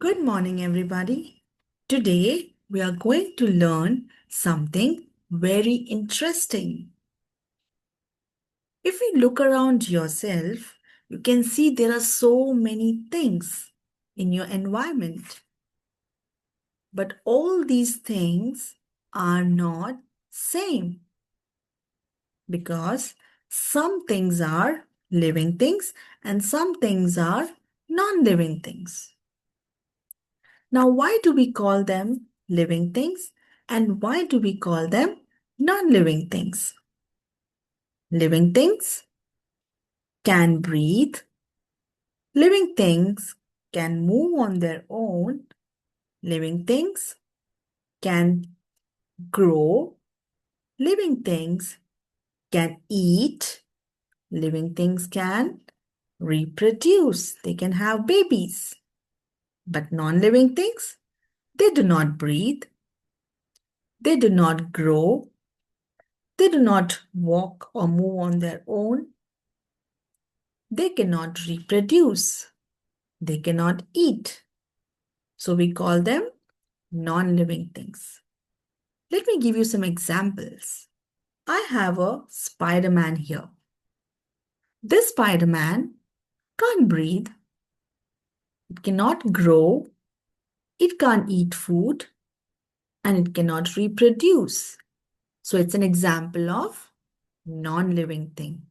Good morning, everybody. Today, we are going to learn something very interesting. If you look around yourself, you can see there are so many things in your environment. But all these things are not same because some things are living things and some things are non-living things. Now, why do we call them living things and why do we call them non-living things? Living things can breathe, living things can move on their own, living things can grow, living things can eat, living things can reproduce, they can have babies. But non-living things, they do not breathe, they do not grow, they do not walk or move on their own. They cannot reproduce. They cannot eat. So we call them non-living things. Let me give you some examples. I have a Spider-Man here. This Spider-Man can't breathe. It cannot grow. It can't eat food. And it cannot reproduce. So it's an example of non-living thing.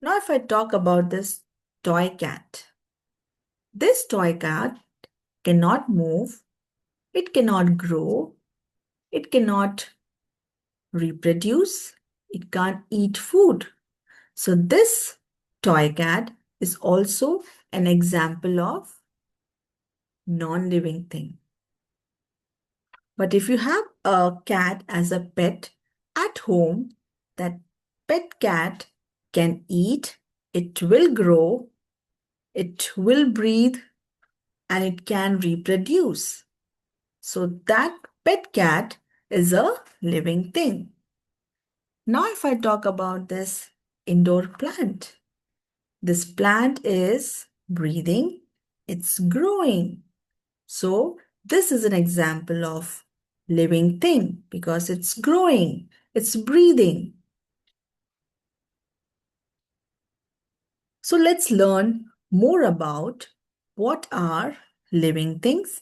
Now, if I talk about this toy cat, this toy cat cannot move, it cannot grow, it cannot reproduce, it can't eat food. So, this toy cat is also an example of non-living thing. But if you have a cat as a pet at home, that pet cat can eat, it will grow, it will breathe, and it can reproduce. So that pet cat is a living thing. Now if I talk about this indoor plant, this plant is breathing, it's growing. So this is an example of living thing because it's growing, it's breathing. So let's learn more about what are living things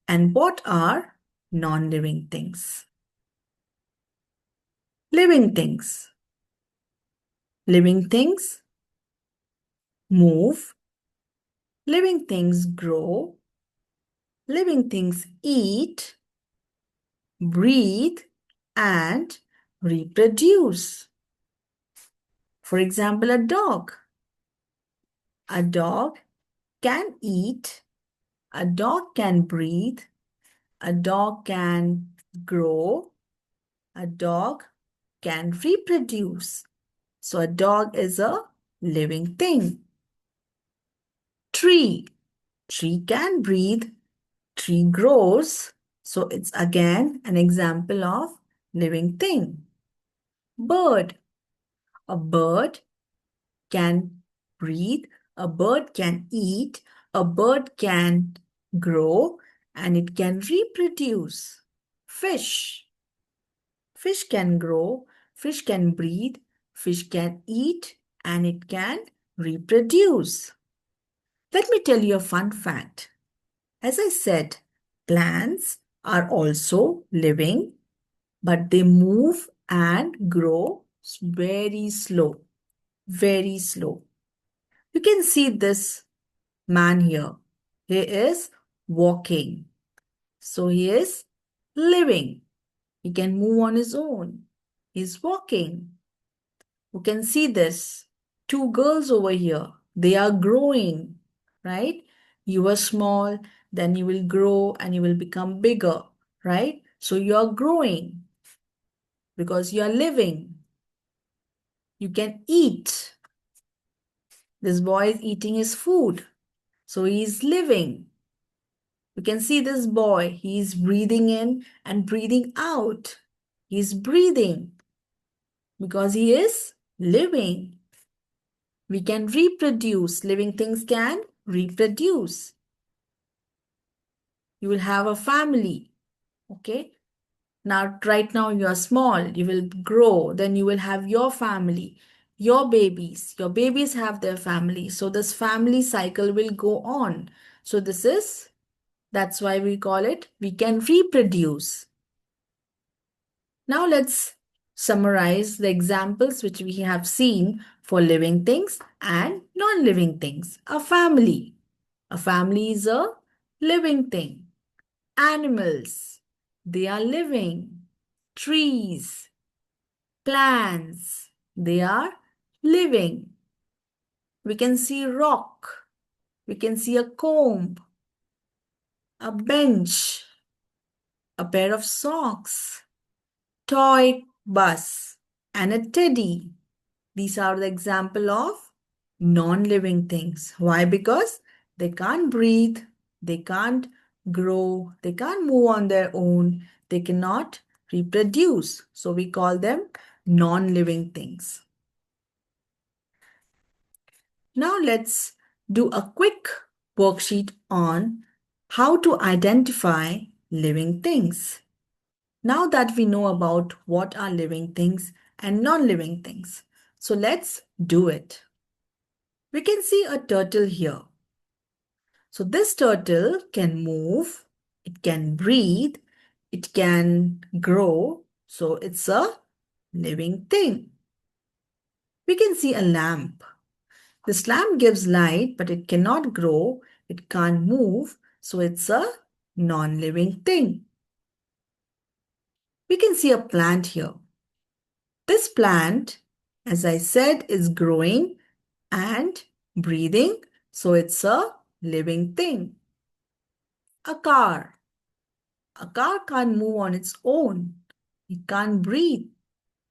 and what are non-living things. Living things. Living things move. Living things grow. Living things eat, breathe, and reproduce. For example, a dog. A dog can eat. A dog can breathe. A dog can grow. A dog can reproduce. So a dog is a living thing. Tree. Tree can breathe. Tree grows. So it's again an example of living thing. Bird. A bird can breathe. A bird can eat. A bird can grow and it can reproduce. Fish. Fish can grow, fish can breathe, fish can eat, and it can reproduce. Let me tell you a fun fact. As I said, plants are also living, but they move and grow very slow, very slow. You can see this man here. He is walking. So he is living. He can move on his own. He's walking. You can see this. Two girls over here. They are growing, right? You are small, then you will grow and you will become bigger, right? So you are growing because you are living. You can eat. This boy is eating his food. So he is living. You can see this boy. He is breathing in and breathing out. He is breathing because he is living. We can reproduce. Living things can reproduce. You will have a family. Okay. Now, right now you are small, you will grow, then you will have your family, your babies. Your babies have their family. So this family cycle will go on. So that's why we call it, we can reproduce. Now let's summarize the examples which we have seen for living things and non-living things. A family. A family is a living thing. Animals. They are living. Trees. Plants. They are living. We can see rock. We can see a comb, a bench, a pair of socks, toy bus, and a teddy. These are the example of non-living things. Why? Because they can't breathe, they can't grow, they can't move on their own, they cannot reproduce. So we call them non-living things. Now let's do a quick worksheet on how to identify living things. Now that we know about what are living things and non-living things, so let's do it. We can see a turtle here. So this turtle can move, it can breathe, it can grow. So it's a living thing. We can see a lamp. This lamp gives light, but it cannot grow, it can't move. So it's a non-living thing. We can see a plant here. This plant, as I said, is growing and breathing. So it's a living thing. A car. A car can't move on its own. It can't breathe,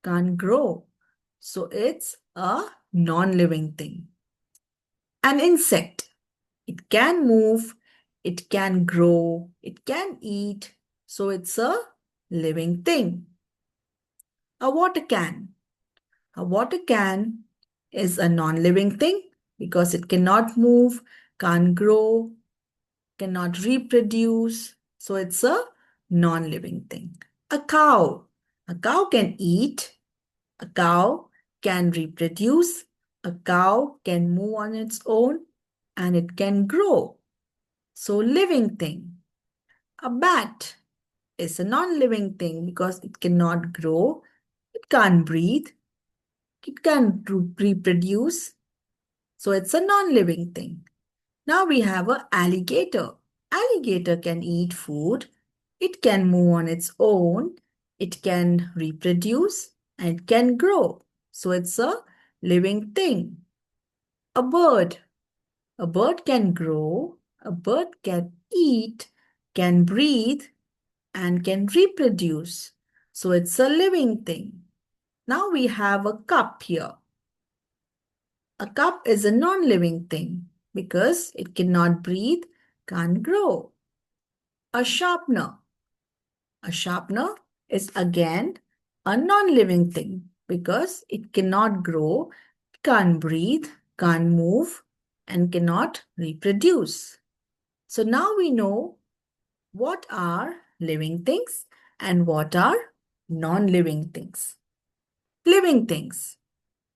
can't grow. So it's a non-living thing. An insect. It can move, it can grow, it can eat. So it's a living thing. A water can. A water can is a non-living thing because it cannot move, can't grow, cannot reproduce. So it's a non-living thing. A cow. A cow can eat. A cow can reproduce. A cow can move on its own and it can grow. So living thing. A bat is a non-living thing because it cannot grow. It can't breathe. It can reproduce. So it's a non-living thing. Now we have an alligator. Alligator can eat food. It can move on its own. It can reproduce and it can grow. So it's a living thing. A bird. A bird can grow. A bird can eat, can breathe, and can reproduce. So it's a living thing. Now we have a cup here. A cup is a non-living thing because it cannot breathe, can't grow. A sharpener. A sharpener is again a non-living thing because it cannot grow, can't breathe, can't move, and cannot reproduce. So now we know what are living things and what are non-living things. Living things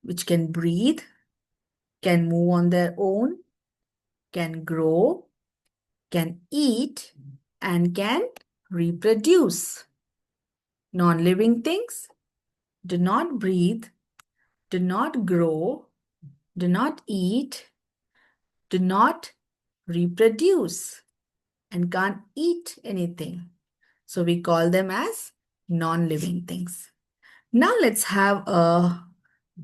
which can breathe, can move on their own, can grow, can eat, and can reproduce. Non-living things do not breathe, do not grow, do not eat, do not reproduce, and can't eat anything. So we call them as non-living things. Now let's have a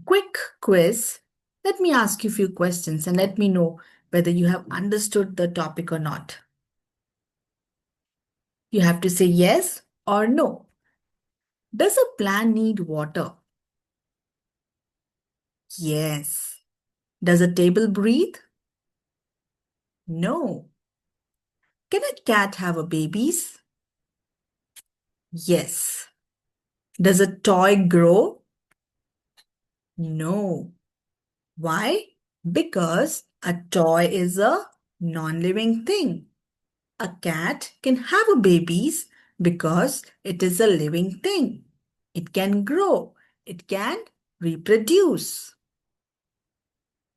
quick quiz. Let me ask you a few questions and let me know whether you have understood the topic or not. You have to say yes or no. Does a plant need water? Yes. Does a table breathe? No. Can a cat have a babies? Yes. Does a toy grow? No. Why? Because a toy is a non-living thing. A cat can have a babies because it is a living thing. It can grow. It can reproduce.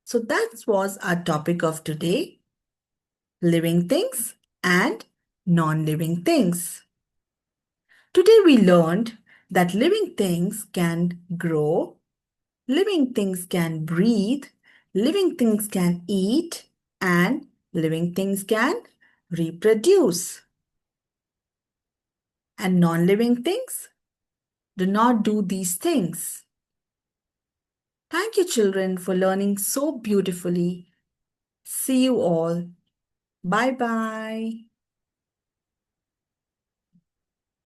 So that was our topic of today, living things and non-living things. Today we learned that living things can grow, living things can breathe, living things can eat, and living things can reproduce. And non-living things do not do these things. Thank you, children, for learning so beautifully. See you all. Bye bye.